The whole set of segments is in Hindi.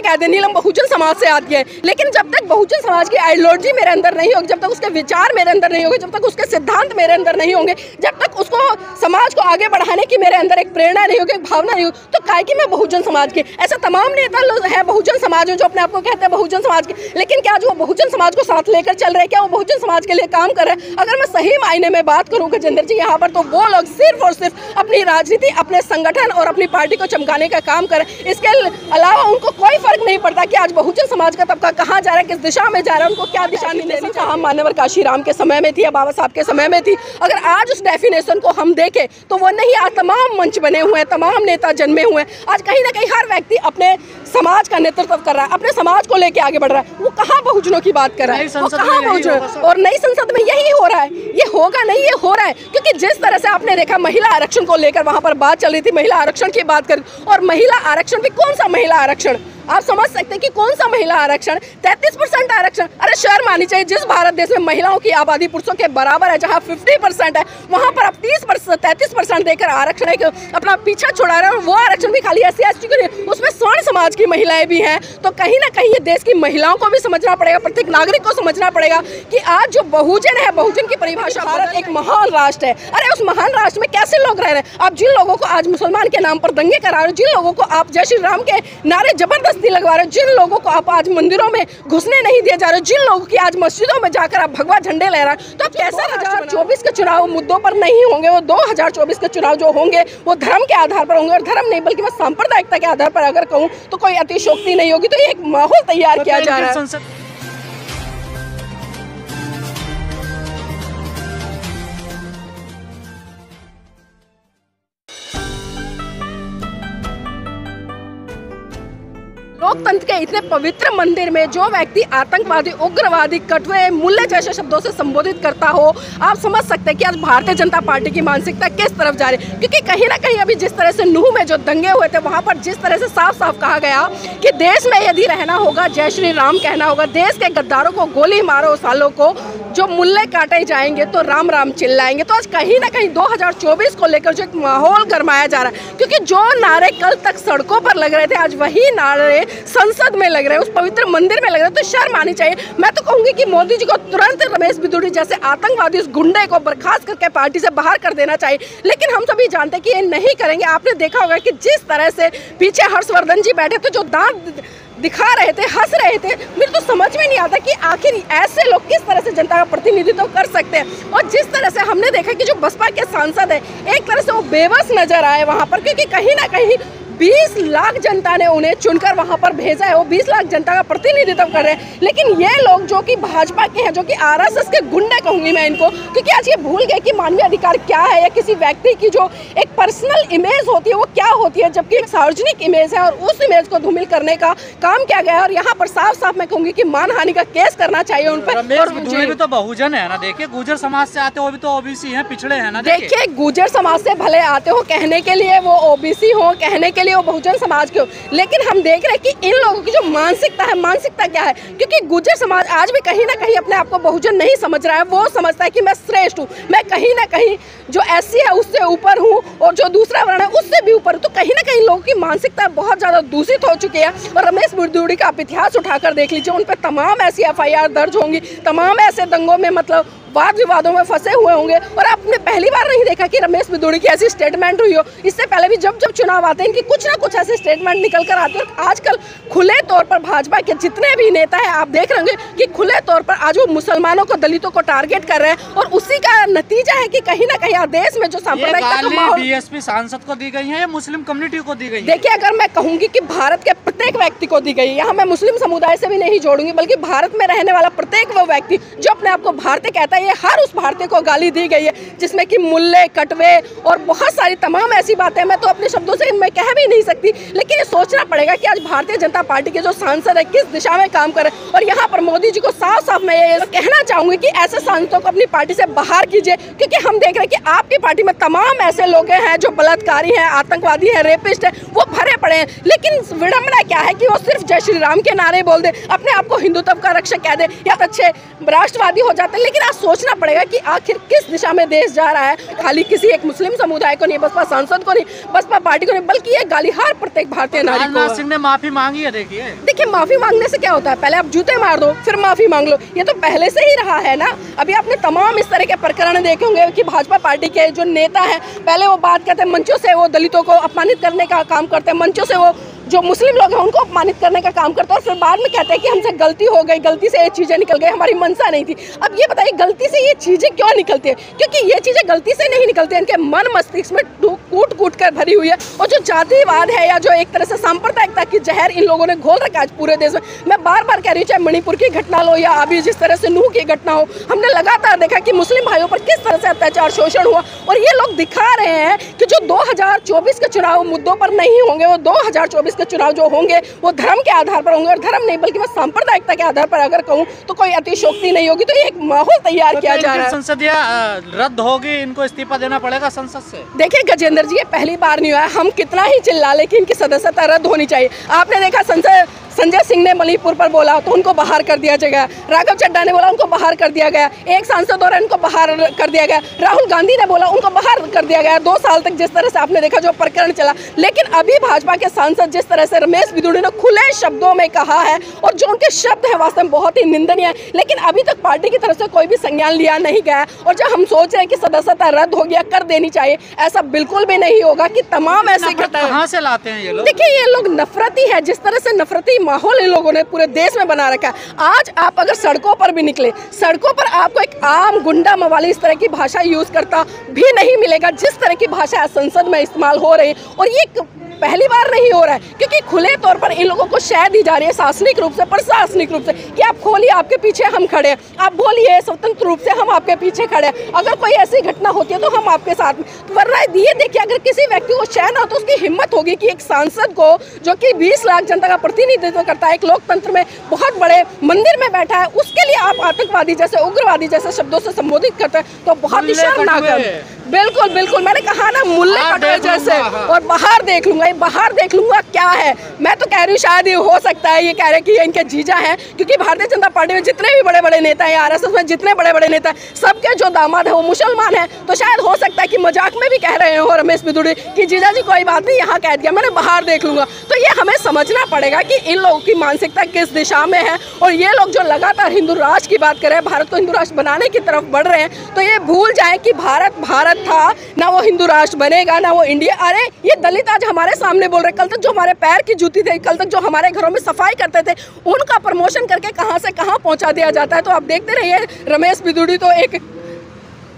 कह दे नीलम बहुजन समाज से आती है, लेकिन जब तक बहुजन समाज की आइडियोलॉजी मेरे अंदर नहीं होगी, जब तक उसके विचार मेरे अंदर नहीं होंगे, जब तक उसके सिद्धांत मेरे अंदर नहीं होंगे, जब तक उसको समाज को आगे बढ़ाने की मेरे अंदर एक प्रेरणा नहीं होगी, एक भावना नहीं होगी, तो काहे कि मैं बहुजन समाज की। ऐसा तमाम नेता लोग हैं बहुजन समाज में जो अपने आप को कहते हैं बहुजन समाज के, लेकिन क्या जो वो बहुजन समाज को साथ लेकर चल रहे हैं, क्या वो बहुजन समाज के लिए काम कर रहे हैं? अगर मैं सही मायने में बात करूँ गजेंद्र जी यहाँ पर, तो वो लोग सिर्फ और सिर्फ अपनी राजनीति, अपने संगठन और अपनी पार्टी को चमकाने का काम करें। इसके अलावा उनको कोई फर्क नहीं पड़ता कि आज बहुजन समाज का तबका कहाँ जा रहा है, किस दिशा में जा रहा है, उनको क्या दिशा निर्देश हम मान्यवर काशीराम के समय में थी या बाबा साहब के समय में थी। अगर आज उस डेफिनेशन को हम देखें तो वो नहीं, आज तमाम मंच बने हुए हैं, तमाम नेता जन्मे हुए हैं। आज कहीं ना कहीं हर व्यक्ति अपने समाज का नेतृत्व कर रहा है, अपने समाज को लेके आगे बढ़ रहा है। वो कहाँ बहुजनों की बात कर रहा है, वो कहाँ बहुजन? और नई संसद में यही हो रहा है, ये होगा नहीं, ये हो रहा है। क्योंकि जिस तरह से आपने देखा महिला आरक्षण को लेकर वहां पर बात चल रही थी, महिला आरक्षण की बात कर, और महिला आरक्षण भी कौन सा महिला आरक्षण, आप समझ सकते हैं कि कौन सा महिला आरक्षण, 33% आरक्षण। अरे शर्म आनी चाहिए, जिस भारत देश में महिलाओं की आबादी पुरुषों के बराबर है, जहां 50% है, वहां पर आप 33% देकर आरक्षण है अपना पीछा छुड़ा रहे हैं। और वो आरक्षण भी खाली SC/ST को नहीं, उसमें स्वर्ण समाज की महिलाएं भी हैं। तो कहीं ना कहीं ये देश की महिलाओं को भी समझना पड़ेगा, प्रत्येक नागरिक को समझना पड़ेगा कि आज जो बहुजन है, बहुजन की परिभाषा, भारत एक महान राष्ट्र है। अरे उस महान राष्ट्र में कैसे लोग रह रहे हैं? आप जिन लोगों को आज मुसलमान के नाम पर दंगे करा रहे हो, जिन लोगों को आप जय श्री राम के नारे जबरदस्ती लगवा रहे हो, जिन लोगों को आप आज मंदिरों में घुसने नहीं दिया जा रहे हो, जिन लोगों की आज मस्जिदों में जाकर आप भगवा झंडे लहरा रहे हो, तो अब कैसे 2024 के चुनाव मुद्दों पर नहीं होंगे? वो 2024 के चुनाव जो होंगे वो धर्म के आधार पर होंगे, और धर्म नहीं बल्कि मैं सांप्रदायिकता के आधार पर अगर कहूँ तो कोई अतिशयोक्ति नहीं होगी। तो ये एक माहौल तैयार किया जा रहा है। लोकतंत्र के इतने पवित्र मंदिर में जो व्यक्ति आतंकवादी, उग्रवादी, कटवे, मूल्य जैसे शब्दों से संबोधित करता हो, आप समझ सकते हैं कि आज भारतीय जनता पार्टी की मानसिकता किस तरफ जा रही है। क्योंकि कहीं ना कहीं अभी जिस तरह से नूह में जो दंगे हुए थे, वहां पर जिस तरह से साफ साफ कहा गया कि देश में यदि रहना होगा जय श्री राम कहना होगा, देश के गद्दारों को गोली मारो, सालों को जो मूल्य काटे जाएंगे तो राम राम चिल्लाएंगे। तो आज कहीं ना कहीं 2024 को लेकर जो एक माहौल गरमाया जा रहा है, क्योंकि जो नारे कल तक सड़कों पर लग रहे थे, आज वही नारे संसद में लग रहे हैं, उस पवित्र मंदिर में लग रहे हैं। तो शर्म आनी चाहिए। मैं तो कहूंगी कि मोदी जी को तुरंत रमेश बिदुड़ी जैसे आतंकवादी उस गुंडे को बर्खास्त करके पार्टी से बाहर कर देना चाहिए। लेकिन हम सभी जानते हैं कि ये नहीं करेंगे। आपने देखा होगा कि जिस तरह से पीछे हर्षवर्धन जी बैठे थे, जो दांत दिखा रहे थे, हंस रहे थे, मुझे तो समझ में नहीं आता कि आखिर ऐसे लोग किस तरह से जनता का प्रतिनिधित्व कर सकते हैं। और जिस तरह से हमने देखा कि जो बसपा के सांसद है, एक तरह से वो बेबस नजर आए वहां पर, क्योंकि कहीं ना कहीं 20 लाख जनता ने उन्हें चुनकर वहां पर भेजा है, वो 20 लाख जनता का प्रतिनिधित्व कर रहे हैं। लेकिन ये लोग जो कि भाजपा के हैं, जो कि RSS के गुंडे कहूंगी मैं इनको, क्योंकि आज ये भूल गए कि मानवीय अधिकार क्या है, या किसी व्यक्ति की जो एक पर्सनल इमेज होती है वो क्या होती है, जबकि एक सार्वजनिक इमेज है और उस इमेज को धूमिल करने का काम किया गया है। और यहाँ पर साफ साफ मैं कहूंगी कि मानहानि का केस करना चाहिए उन पर। भी तो बहुजन है ना, देखिए गुर्जर समाज से आते हो, भी तो OBC हैं, पिछड़े हैं ना। देखिए गुर्जर समाज से भले आते हो, कहने के लिए वो OBC हो, कहने के लिए वो बहुजन समाज के हो, लेकिन हम देख रहे हैं कि इन लोगों की जो मानसिकता है, मानसिकता क्या है? क्योंकि गुर्जर समाज आज भी कहीं ना कहीं अपने आप को बहुजन नहीं समझ रहा है। वो समझता है कि मैं श्रेष्ठ हूँ, मैं कहीं ना कहीं जो SC है उससे ऊपर हूँ, और जो दूसरा वर्ण है उससे भी ऊपर हूँ। तो कहीं ना कहीं लोगों की मानसिकता बहुत ज्यादा दूषित हो चुकी है। और रमेश बिदुड़ी का आप इतिहास उठाकर देख लीजिए, उन पर तमाम ऐसी FIR दर्ज होंगी, तमाम ऐसे दंगों में मतलब वाद विवादों में फंसे हुए होंगे। और आपने पहली बार नहीं देखा कि रमेश बिदुड़ी की ऐसी स्टेटमेंट हुई हो। इससे पहले भी जब जब चुनाव आते हैं इनकी कुछ ना कुछ ऐसे स्टेटमेंट निकल कर आते हैं। और आजकल खुले तौर पर भाजपा के जितने भी नेता हैं, आप देख रहे होंगे कि खुले तौर पर आज वो मुसलमानों को, दलितों को टारगेट कर रहे हैं। और उसी का नतीजा है कि कहीं ना कहीं देश में जो सांप्रदायिकता का माहौल BSP सांसद को दी गई है या मुस्लिम कम्युनिटी को दी गई है? देखिए, अगर मैं कहूंगी कि भारत के प्रत्येक व्यक्ति को दी गई है, यहाँ मैं मुस्लिम समुदाय से भी नहीं जोड़ूंगी, बल्कि भारत में रहने वाला प्रत्येक वो व्यक्ति जो अपने आप को भारतीय कहता है, ये हर उस भारतीय को गाली दी गई है, जिसमें कि मूल्य, कटवे और बहुत सारी तमाम ऐसी बातें मैं तो अपने शब्दों से मैं कह भी नहीं सकती। लेकिन ये सोचना पड़ेगा कि आज भारतीय जनता पार्टी के जो सांसद है किस दिशा में काम कर रहे हैं। और यहाँ पर मोदी जी को साफ साफ मैं ये कहना चाहूंगी कि ऐसे सांसदों को अपनी पार्टी से बाहर कीजिए, क्योंकि हम देख रहे हैं कि आपकी पार्टी में तमाम ऐसे लोग हैं जो बलात्कारी हैं, आतंकवादी हैं, रेपिस्ट हैं, वो भरे पड़े हैं। लेकिन विडंबना क्या है कि वो सिर्फ जय श्री राम के नारे बोल दे, अपने आप को हिंदुत्व का रक्षक कह दे, या अच्छे राष्ट्रवादी हो जाते हैं। लेकिन आज सोचना पड़ेगा कि आखिर किस दिशा में देश जा रहा है। खाली किसी एक मुस्लिम समुदाय को नहीं, बसपा सांसद को नहीं, बसपा पार्टी को नहीं, बल्कि ये गालिहार प्रत्येक भारतीय नागरिक को। राजनाथ सिंह ने माफी मांगी है। देखिए माफी मांगने से क्या होता है, पहले आप जूते मार दो फिर माफी मांग लो, ये तो पहले से ही रहा है ना। अभी आपने तमाम इस तरह के प्रकरण देखे होंगे कि भाजपा पार्टी के जो नेता हैं पहले वो बात करते हैं, मंचों से वो दलितों को अपमानित करने का काम करते हैं, मंचों से वो जो मुस्लिम लोग हैं उनको अपमानित करने का काम करते हैं, और फिर बाद में कहते हैं कि हमसे गलती हो गई, गलती से ये चीज़ें निकल गई, हमारी मंशा नहीं थी। अब ये बताइए गलती से ये चीज़ें क्यों निकलती है? क्योंकि ये चीज़ें गलती से नहीं निकलती हैं, इनके मन मस्तिष्क में कूट कूट कर भरी हुई है। और जो जातिवाद है या जो एक तरह से सांप्रदायिकता की जहर इन लोगों ने घोल रखा है पूरे देश में। मैं बार बार कह रही हूँ, चाहे मणिपुर की घटना लो या अभी जिस तरह से नूह की घटना हो, हमने लगातार देखा कि मुस्लिम भाइयों पर किस तरह से अत्याचार शोषण हुआ। और ये लोग दिखा रहे हैं कि जो 2024 के चुनाव मुद्दों पर नहीं होंगे, वो 2024 के चुनाव जो होंगे वो धर्म के आधार पर होंगे, और धर्म नहीं बल्कि मैं सांप्रदायिकता के आधार पर अगर कहूँ तो कोई अतिशोक्ति नहीं होगी। तो ये एक माहौल तैयार किया जा रहा है। संसदीय रद्द होगी, इनको इस्तीफा देना पड़ेगा संसद से। देखिए गजेंद्र जी, ये पहली बार नहीं हुआ है, हम कितना ही चिल्ला लें कि इनकी सदस्यता रद्द होनी चाहिए। आपने देखा संजय सिंह ने मणिपुर पर बोला तो उनको बाहर कर दिया गया, राघव चड्ढा ने बोला उनको बाहर कर दिया गया, एक सांसद और इनको बाहर कर दिया गया, राहुल गांधी ने बोला उनको बाहर कर दिया गया। 2 साल तक जिस तरह से आपने देखा जो प्रकरण चला, लेकिन अभी भाजपा के सांसद जिस तरह से रमेश बिधूड़ी ने खुले शब्दों में कहा है, और जो उनके शब्द है वास्तव में बहुत ही निंदनीय है, लेकिन अभी तक पार्टी की तरफ से कोई भी संज्ञान लिया नहीं गया। और जब हम सोच रहे हैं कि सदस्यता रद्द हो गया, कर देनी चाहिए, ऐसा बिल्कुल भी नहीं होगा कि तमाम ऐसे घटना कहां से लाते हैं ये लोग। देखिए ये लोग नफरती है, जिस तरह से नफरती माहौल इन लोगों ने पूरे देश में बना रखा है। आज आप अगर सड़कों पर भी निकले, सड़कों पर आपको एक आम गुंडा मवाली इस तरह की भाषा यूज करता भी नहीं मिलेगा जिस तरह की भाषा संसद में इस्तेमाल हो रही है। और ये पहली बार नहीं हो रहा है, क्योंकि खुले तौर पर इन लोगों को शय दी जा रही है शासनिक रूप से, प्रशासनिक रूप से, कि आप खोलिए आपके पीछे हम खड़े हैं, आप बोलिए स्वतंत्र रूप से हम आपके पीछे खड़े हैं, अगर कोई ऐसी घटना होती है तो हम आपके साथ में। वरना ये देखिए, अगर किसी व्यक्ति को शय ना हो तो उसकी हिम्मत होगी कि एक सांसद को जो कि 20 लाख जनता का प्रतिनिधित्व करता है, एक लोकतंत्र में बहुत बड़े मंदिर में बैठा है, उसके लिए आप आतंकवादी जैसे उग्रवादी जैसे शब्दों से संबोधित करते हैं, तो बहुत ही शर्मनाक है। बिल्कुल बिल्कुल, मैंने कहा ना मुल्ले कटोरे जैसे। और बाहर देख लूंगा, ये बाहर देख लूंगा क्या है। मैं तो कह रही हूँ शायद ये हो सकता है ये कह रहे कि ये इनके जीजा हैं, क्योंकि भारतीय जनता पार्टी में जितने भी बड़े बड़े नेता हैं, आरएसएस में जितने बड़े बड़े नेता हैं, सबके जो दामाद है वो मुसलमान है। तो शायद हो सकता है कि मजाक में भी कह रहे हो रमेश बिधूड़ी कि जीजा जी कोई बात नहीं, यहाँ कह दिया मैंने, बाहर देख लूंगा। तो ये हमें समझना पड़ेगा कि इन लोगों की मानसिकता किस दिशा में है। और ये लोग जो लगातार हिंदू राष्ट्र की बात कर रहे हैं, भारत को हिंदू राष्ट्र बनाने की तरफ बढ़ रहे हैं, तो ये भूल जाए कि भारत था ना, वो हिंदू राष्ट्र बनेगा ना वो इंडिया। अरे ये दलित आज हमारे सामने बोल रहे, कल तक जो हमारे पैर की जूती थे, कल तक जो हमारे घरों में सफाई करते थे, उनका प्रमोशन करके कहां से कहां पहुंचा दिया जाता है। तो आप देखते रहिए, रमेश बिधूड़ी तो एक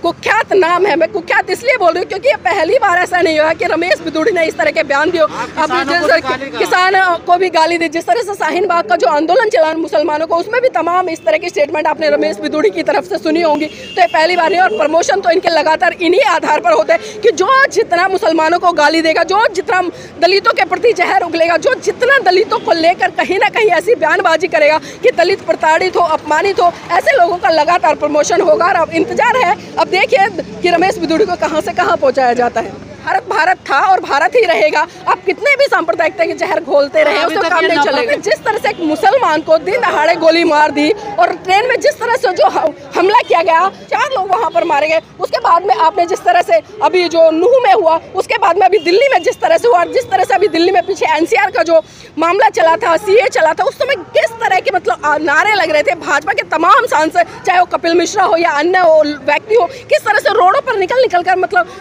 कुख्यात नाम है। मैं कुख्यात इसलिए बोल रही हूँ क्योंकि ये पहली बार ऐसा नहीं हुआ कि रमेश बिधूड़ी ने इस तरह के बयान दिए। अब किसान को भी गाली दी, जिस तरह से शाहीन बाग का जो आंदोलन चला मुसलमानों को, उसमें भी तमाम इस तरह की स्टेटमेंट आपने रमेश बिधूड़ी की तरफ से सुनी होंगी। तो ये पहली बार नहीं, और प्रमोशन तो इनके लगातार इन्हीं आधार पर होता है कि जो जितना मुसलमानों को गाली देगा, जो जितना दलितों के प्रति जहर उगलेगा, जो जितना दलितों को लेकर कहीं ना कहीं ऐसी बयानबाजी करेगा कि दलित प्रताड़ित हो, अपमानित हो, ऐसे लोगों का लगातार प्रमोशन होगा। और अब इंतजार है, अब देखिए कि रमेश बिधूड़ी को कहां से कहां पहुंचाया जाता है। भारत था और भारत ही रहेगा। आप कितने भी सांप्रदायिकता के जहर घोलते रहे, उससे काम नहीं चलेगा। जिस तरह से एक मुसलमान को दिन दहाड़े गोली मार दी, और ट्रेन में जिस तरह से जो हमला किया गया, 4 लोग वहां पर मारे गए। उसके बाद में आपने जिस तरह से अभी जो नूह में हुआ, उसके बाद में अभी दिल्ली में जिस तरह से हुआ, जिस तरह से अभी दिल्ली में पीछे एनसीआर का जो मामला चला था, सीए चला था, उस समय किस तरह के मतलब नारे लग रहे थे भाजपा के तमाम सांसद, चाहे वो कपिल मिश्रा हो या अन्य व्यक्ति हो, किस तरह से रोडों पर निकल कर मतलब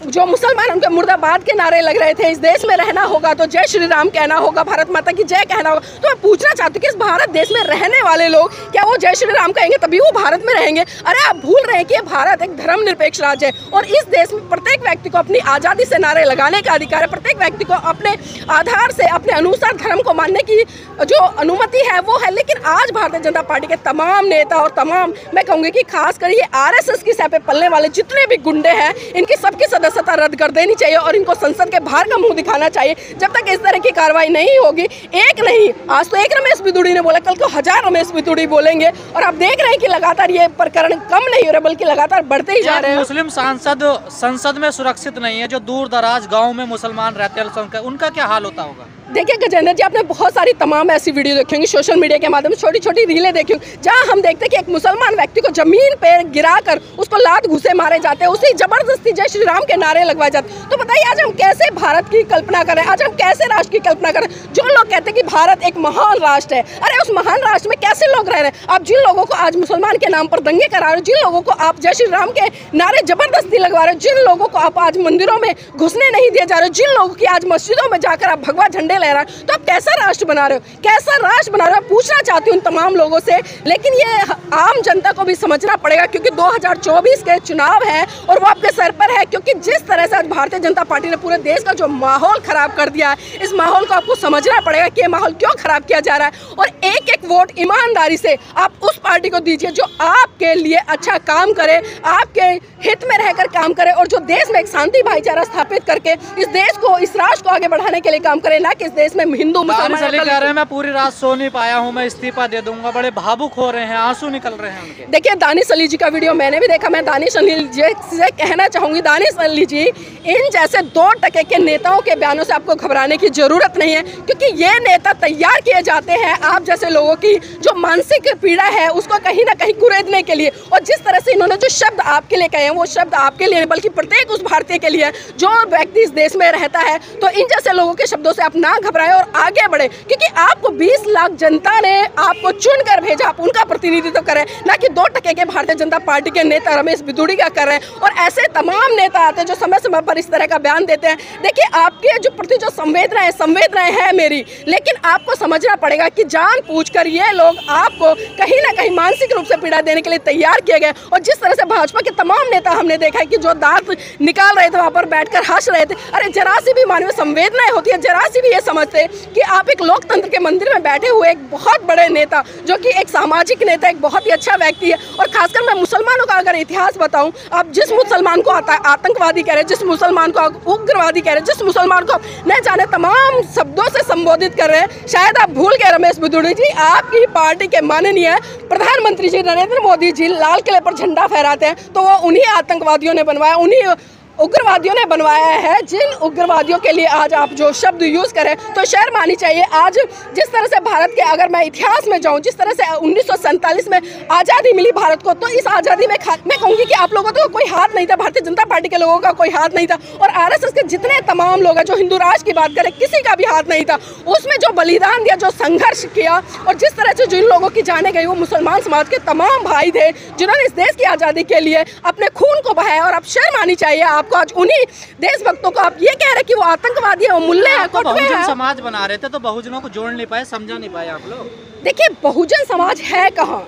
जो मुसलमान उनके मुर्दाबाद के नारे लग रहे थे। इस देश में रहना होगा तो जय श्री राम कहना होगा, भारत माता की जय कहना होगा। तो मैं पूछना चाहती हूँ कि इस भारत देश में रहने वाले लोग क्या वो जय श्री राम कहेंगे तभी वो भारत में रहेंगे? अरे आप भूल रहे हैं कि भारत एक धर्मनिरपेक्ष राज्य है, और इस देश में प्रत्येक व्यक्ति को अपनी आज़ादी से नारे लगाने का अधिकार है। प्रत्येक व्यक्ति को अपने आधार से, अपने अनुसार धर्म को मानने की जो अनुमति है वो है। लेकिन आज भारतीय जनता पार्टी के तमाम नेता और तमाम, मैं कहूँगी कि खासकर ये आरएसएस की सह पे पलने वाले जितने भी गुंडे हैं, इनकी सबकी सदस्यता रद्द कर देनी चाहिए और इनको संसद के बाहर का मुंह दिखाना चाहिए। जब तक इस तरह की कार्रवाई नहीं होगी, एक नहीं, आज तो एक रमेश बिधूड़ी ने बोला, कल को 1000 रमेश बिधूड़ी बोलेंगे। और आप देख रहे हैं कि लगातार ये प्रकरण कम नहीं हो रहे बल्कि लगातार बढ़ते ही जा रहे हैं। मुस्लिम सांसद संसद में सुरक्षित नहीं है, जो दूर दराज गाँव में मुसलमान रहते हैं, उनका क्या हाल होता होगा? देखिए गजेंद्र जी, आपने बहुत सारी तमाम ऐसी वीडियो देखी होंगी सोशल मीडिया के माध्यम से, छोटी छोटी रीलें देखी होंगी, जहां हम देखते हैं कि एक मुसलमान व्यक्ति को जमीन पर गिराकर उसको लात घुसे मारे जाते हैं, उसे जबरदस्ती जय श्री राम के नारे लगवाए जाते हैं। तो बताइए आज हम कैसे भारत की कल्पना करें, आज हम कैसे राष्ट्र की कल्पना करें? जो लोग कहते हैं कि भारत एक महान राष्ट्र है, अरे उस महान राष्ट्र में कैसे लोग रह रहे हैं? आप जिन लोगों को आज मुसलमान के नाम पर दंगे करा रहे हो, जिन लोगों को आप जय श्री राम के नारे जबरदस्ती लगवा रहे हो, जिन लोगों को आप आज मंदिरों में घुसने नहीं दिए जा रहे हो, जिन लोगों की आज मस्जिदों में जाकर आप भगवा झंडे लहरा रहे हो, तो आप कैसा राष्ट्र बना रहे हो, कैसा राष्ट्र बना रहे हो? पूछना चाहती हूँ उन तमाम लोगों से। लेकिन ये आम जनता को भी समझना पड़ेगा, क्योंकि 2024 के चुनाव है और वो आपके सर पर है। क्योंकि जिस तरह से आज भारतीय जनता पार्टी ने पूरे देश का जो माहौल खराब कर दिया है, इस माहौल को आपको समझना पड़ेगा कि ये माहौल क्यों खराब किया जा रहा है। और एक एक वोट ईमानदारी से आप उस पार्टी को दीजिए जो आपके लिए अच्छा काम करे, आपके हित में रहकर काम करे, और जो देश में एक शांति भाईचारा स्थापित करके इस देश को, इस राष्ट्र को आगे बढ़ाने के लिए काम करे, ना कि इस देश में हिंदू मुसलमान कह रहे हैं मैं पूरी रात सो नहीं पाया हूं, मैं इस्तीफा दे दूंगा। बड़े भावुक हो रहे हैं, आंसू निकल रहे हैं उनके। देखिए दानिश अली जी का वीडियो मैंने भी देखा। मैं दानिश अली जी से कहना चाहूंगी, दानिश अली जी, इन जैसे 2% के नेताओं के बयानों से आपको घबराने की जरूरत नहीं है, क्योंकि ये नेता तैयार किए जाते हैं आप जैसे लोगों की जो मानसिक पीड़ा है उसको कहीं ना कहीं कुरेदने के लिए। और जिस तरह से इन्होंने जो शब्द आपके लिए कहे हैं, वो शब्द आपके लिए बल्कि प्रत्येक उस भारतीय के लिए जो व्यक्ति इस देश में रहता है। तो इन जैसे लोगों के शब्दों से आप ना घबराएं और आगे बढ़े, क्योंकि आपको 20 लाख जनता ने आपको चुनकर भेजा, आप उनका प्रतिनिधित्व करें, ना कि 2% के भारतीय जनता पार्टी के नेता रमेश बिधूड़ी का कर रहे हैं। और ऐसे तमाम नेता आते हैं जो समय समय पर इस तरह का बयान देते हैं। देखिए आपके जो प्रति जो संवेदनाएं हैं मेरी, लेकिन आपको समझना पड़ेगा कि जानबूझकर ये लोग आपको कहीं ना कहीं मानसिक रूप से पीड़ा देने के लिए तैयार किए गए। और जिस तरह से भाजपा के तमाम नेता हमने देखा है कि जो दांत निकाल रहे थे, वहां पर बैठकर हंस रहे थे। अरे जरा सी भी मानवीय संवेदनाएं होती है, जरा सी भी ये समझते कि आप एक लोकतंत्र के मंदिर में बैठे हुए एक बहुत बड़े नेता, जो कि एक सामाजिक नेता, एक बहुत ही अच्छा व्यक्ति है। और खासकर मैं मुसलमानों का अगर इतिहास बताऊं, आप जिस मुसलमान को आतंकवादी कह रहे हैं, जिस मुसलमान को आप उग्रवादी कह रहे हैं, जिस मुसलमान को आप न जाने तमाम शब्दों से संबोधित कर रहे हैं, शायद आप भूल गए रमेश बिधूड़ी जी, आपकी पार्टी के माननीय प्रधानमंत्री जी नरेंद्र मोदी जी लाल किले पर झंडा फहराते हैं, तो वो उन्हीं आतंकवादियों ने बनवाया, उन्हीं उग्रवादियों ने बनवाया है, जिन उग्रवादियों के लिए आज आप जो शब्द यूज़ करें तो शर्म आनी चाहिए। आज जिस तरह से भारत के, अगर मैं इतिहास में जाऊं, जिस तरह से 1947 में आज़ादी मिली भारत को, तो इस आज़ादी में मैं कहूँगी कि आप लोगों का कोई हाथ नहीं था, भारतीय जनता पार्टी के लोगों का कोई हाथ नहीं था, और RSS के जितने तमाम लोग हैं जो हिंदू राष्ट्र की बात करें, किसी का भी हाथ नहीं था। उसमें जो बलिदान दिया, जो संघर्ष किया, और जिस तरह से जिन लोगों की जाने गई, वो मुसलमान समाज के तमाम भाई थे जिन्होंने इस देश की आज़ादी के लिए अपने खून को बहाया। और आप शर्म आनी चाहिए आपको। आज उन्हीं देशभक्तों को आप ये कह रहे हैं कि वो आतंकवादी है, वो मुल्ले हैं, बहुजन समाज बना रहे थे, तो बहुजनों को जोड़ नहीं पाए, समझा नहीं पाए आप लोग। देखिए बहुजन समाज है कहाँ,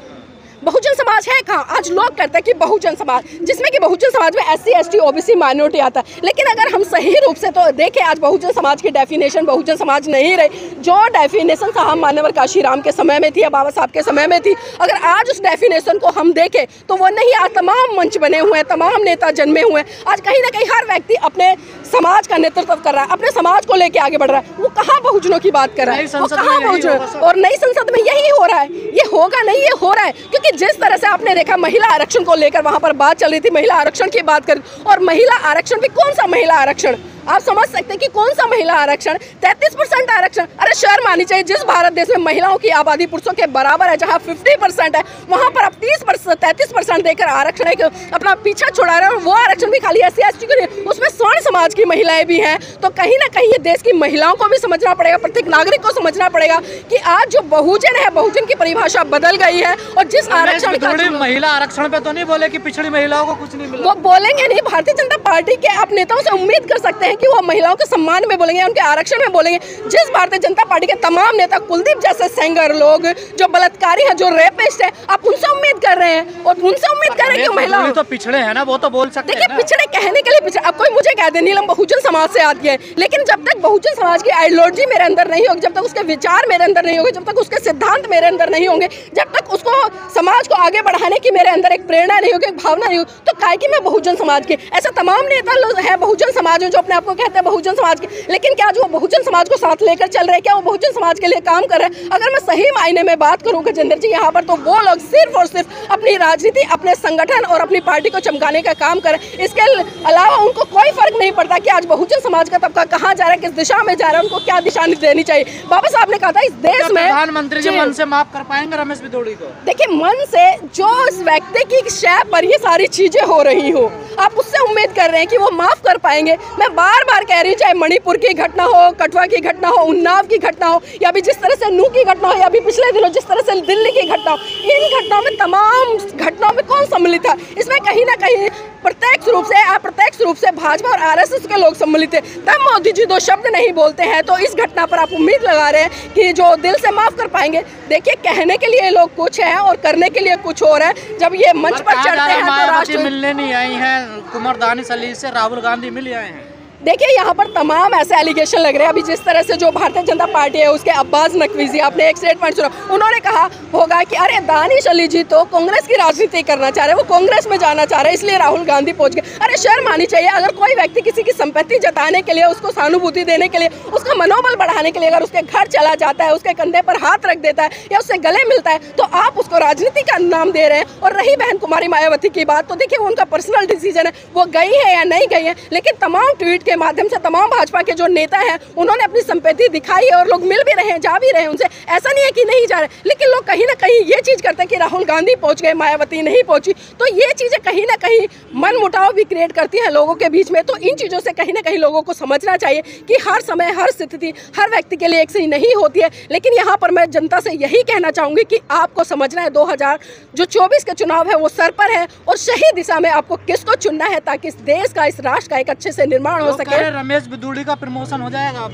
बहुजन समाज है कहाँ? आज लोग कहते हैं कि बहुजन समाज, जिसमें कि बहुजन समाज में SC ST OBC माइनॉरिटी आता है। लेकिन अगर हम सही रूप से तो देखें, आज बहुजन समाज की डेफिनेशन बहुजन समाज नहीं रही। जो डेफिनेशन साहब मान्यवर काशीराम के समय में थी या बाबा साहब के समय में थी, अगर आज उस डेफिनेशन को हम देखें तो वो नहीं। आज तमाम मंच बने हुए हैं, तमाम नेता जन्मे हुए हैं। आज कहीं ना कहीं हर व्यक्ति अपने समाज का नेतृत्व कर रहा है, अपने समाज को लेके आगे बढ़ रहा है। वो कहाँ बहुजनों की बात कर रहा है, वो कहाँ बहुजन? और नई संसद में यही हो रहा है। ये होगा नहीं, ये हो रहा है, क्योंकि जिस तरह से आपने देखा महिला आरक्षण को लेकर वहां पर बात चल रही थी, महिला आरक्षण की बात कर, और महिला आरक्षण भी कौन सा महिला आरक्षण? आप समझ सकते हैं कि कौन सा महिला आरक्षण? 33% आरक्षण। अरे शर्म आनी चाहिए। जिस भारत देश में महिलाओं की आबादी पुरुषों के बराबर है, जहां 50% है, वहां पर आप 33% देकर आरक्षण है अपना पीछा छुड़ा रहे हैं। वो आरक्षण भी खाली SC ST के लिए, उसमें स्वर्ण समाज की महिलाएं भी हैं। तो कहीं ना कहीं ये देश की महिलाओं को भी समझना पड़ेगा, प्रत्येक नागरिक को समझना पड़ेगा कि आज जो बहुजन है, बहुजन की परिभाषा बदल गई है। और जिस आरक्षण का महिला आरक्षण पे तो नहीं बोले कि पिछड़ी महिलाओं को कुछ नहीं मिला, वो बोलेंगे नहीं। भारतीय जनता पार्टी के आप नेताओं से उम्मीद कर सकते हैं कि वो महिलाओं के सम्मान में बोलेंगे, उनके आरक्षण में बोलेंगे। जिस भारतीय जनता पार्टी के तमाम नेता, कुलदीप जैसे सेंगर लोग जो बलात्कारी हैं, जो रेपिस्ट है, आप उनसे उम्मीद कर रहे हैं, और उनसे उम्मीद कर रहे हैं कि महिलाओं तो पिछड़े हैं ना, वो तो बोल सकते हैं। देखिए पिछड़े कहने के लिए पिछड़े, अब कोई मुझे कह दे नीलम बहुजन समाज से आती है, लेकिन जब तक बहुजन समाज की आइडियोलॉजी मेरे अंदर नहीं होगी, जब तक उसके विचार मेरे अंदर नहीं होंगे, जब तक उसके सिद्धांत मेरे अंदर नहीं होंगे, जब तक उसको समाज को आगे बढ़ाने की मेरे अंदर एक प्रेरणा नहीं होगी, एक भावना नहीं होगी, तो काहे कि मैं बहुजन समाज के। ऐसा तमाम नेता लोग हैं बहुजन समाज में जो अपने आप आपको कहते हैं बहुजन समाज के, लेकिन क्या जो बहुजन समाज को साथ लेकर चल रहे हैं, क्या वो बहुजन समाज के लिए काम कर रहे हैं? अगर मैं सही मायने में बात करूं गजेंद्र जी यहाँ पर, तो वो लोग सिर्फ और सिर्फ अपनी राजनीति, अपने संगठन और अपनी पार्टी को चमकाने का काम करें। इसके अलावा उनको कोई फर्क नहीं पड़ता कि आज बहुजन समाज का तबका कहाँ जा रहा है, किस दिशा में जा रहा है, उनको क्या दिशा देनी चाहिए। बाबा साहब ने कहा था इस देश में प्रधानमंत्री जी मन से माफ कर पाएंगे रमेश बिदुड़ी को? देखिए, मन से जो इस व्यक्ति की शय पर ये सारी चीजें हो रही हो, आप उससे उम्मीद कर रहे हैं कि वो माफ कर पाएंगे? मैं बार बार कह रही हूँ, चाहे मणिपुर की घटना हो, कठुआ की घटना हो, उन्नाव की घटना हो, या भी जिस तरह से नूह की घटना हो, या भी पिछले दिनों जिस तरह से दिल्ली की घटना हो, इन घटनाओं में, तमाम घटनाओं में कौन सम्मिलित था? इसमें कहीं ना कहीं प्रत्यक्ष रूप से, अप्रत्यक्ष रूप से भाजपा और आरएसएस के लोग सम्मिलित थे। तब मोदी जी दो शब्द नहीं बोलते हैं, तो इस घटना पर आप उम्मीद लगा रहे हैं कि जो दिल से माफ कर पाएंगे। देखिए, कहने के लिए लोग कुछ है और करने के लिए कुछ और है। जब ये मंच पर चढ़ते हैं तो राष्ट्र मिलने नहीं आई हैं, कुमार दानिश अली से राहुल गांधी मिल आए हैं। देखिए, यहाँ पर तमाम ऐसे एलिगेशन लग रहे हैं। अभी जिस तरह से जो भारतीय जनता पार्टी है उसके अब्बास नकवी, आपने एक स्टेटमेंट सुना, उन्होंने कहा होगा कि अरे दानिश अली जी तो कांग्रेस की राजनीति करना चाह रहे हैं, वो कांग्रेस में जाना चाह रहे हैं, इसलिए राहुल गांधी पहुंच गए। अरे शर्म आनी चाहिए। अगर कोई व्यक्ति किसी की संपत्ति जताने के लिए, उसको सहानुभूति देने के लिए, उसका मनोबल बढ़ाने के लिए अगर उसके घर चला जाता है, उसके कंधे पर हाथ रख देता है या उससे गले मिलता है, तो आप उसको राजनीति का नाम दे रहे हैं। और रही बहन कुमारी मायावती की बात, तो देखिए, उनका पर्सनल डिसीजन है, वो गई है या नहीं गई है, लेकिन तमाम ट्वीट के माध्यम से तमाम भाजपा के जो नेता हैं उन्होंने अपनी संपत्ति दिखाई है और लोग मिल भी रहे हैं, जा भी रहे हैं उनसे। ऐसा नहीं है कि नहीं जा रहे, लेकिन लोग कहीं ना कहीं ये चीज करते हैं कि राहुल गांधी पहुंच गए, मायावती नहीं पहुंची। तो ये चीजें कहीं ना कहीं मन मुटाव भी क्रिएट करती हैं लोगों के बीच में। तो इन चीजों से कहीं ना कहीं लोगों को समझना चाहिए कि हर समय, हर स्थिति, हर व्यक्ति के लिए एक सही नहीं होती है। लेकिन यहाँ पर मैं जनता से यही कहना चाहूंगी कि आपको समझना है 2024 के चुनाव है वो सर पर है, और सही दिशा में आपको किसको चुनना है ताकि इस देश का, इस राष्ट्र का एक अच्छे से निर्माण हो सके। रमेश बिदुड़ी का प्रमोशन हो जाएगा, आप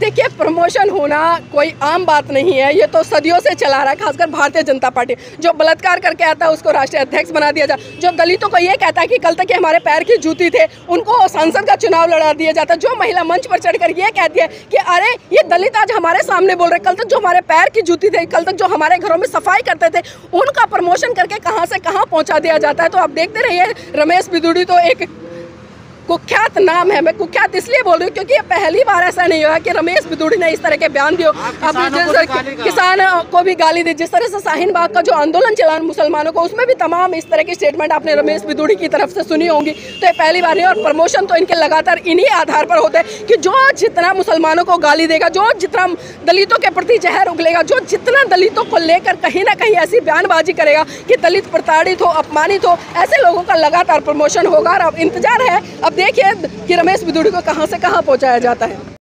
देखिए, प्रमोशन होना कोई आम बात नहीं है, ये तो सदियों से चला रहा है, खासकर भारतीय जनता पार्टी। जो बलात्कार करके आता है उसको राष्ट्रीय अध्यक्ष बना दिया जाता, जो दलितों को ये कहता है कि कल तक ये हमारे पैर की जूती थे, उनको सांसद का चुनाव लड़ा दिया जाता है। जो महिला मंच पर चढ़कर ये कहती है कि अरे ये दलित आज हमारे सामने बोल रहे, कल तक जो हमारे पैर की जूती थे, कल तक जो हमारे घरों में सफाई करते थे, उनका प्रमोशन करके कहाँ से कहाँ पहुँचा दिया जाता है। तो आप देखते रहिए, रमेश बिदुड़ी तो एक कुख्यात नाम है। मैं कुख्यात इसलिए बोल रही हूँ क्योंकि ये पहली बार ऐसा नहीं हुआ कि रमेश बिदुड़ी ने इस तरह के बयान दिए। किसान को भी गाली दी, जिस तरह से शाहीन बाग का जो आंदोलन चला मुसलमानों को, उसमें भी तमाम इस तरह की स्टेटमेंट आपने रमेश बिदुड़ी की तरफ से सुनी होंगी। तो ये पहली बार नहीं, और प्रमोशन तो इनके लगातार इन्हीं आधार पर होते हैं कि जो जितना मुसलमानों को गाली देगा, जो जितना दलितों के प्रति जहर उगलेगा, जो जितना दलितों को लेकर कहीं ना कहीं ऐसी बयानबाजी करेगा कि दलित प्रताड़ित हो, अपमानित हो, ऐसे लोगों का लगातार प्रमोशन होगा। और अब इंतजार है, अब देखिए कि रमेश बिदुड़ी को कहां से कहां पहुंचाया जाता है।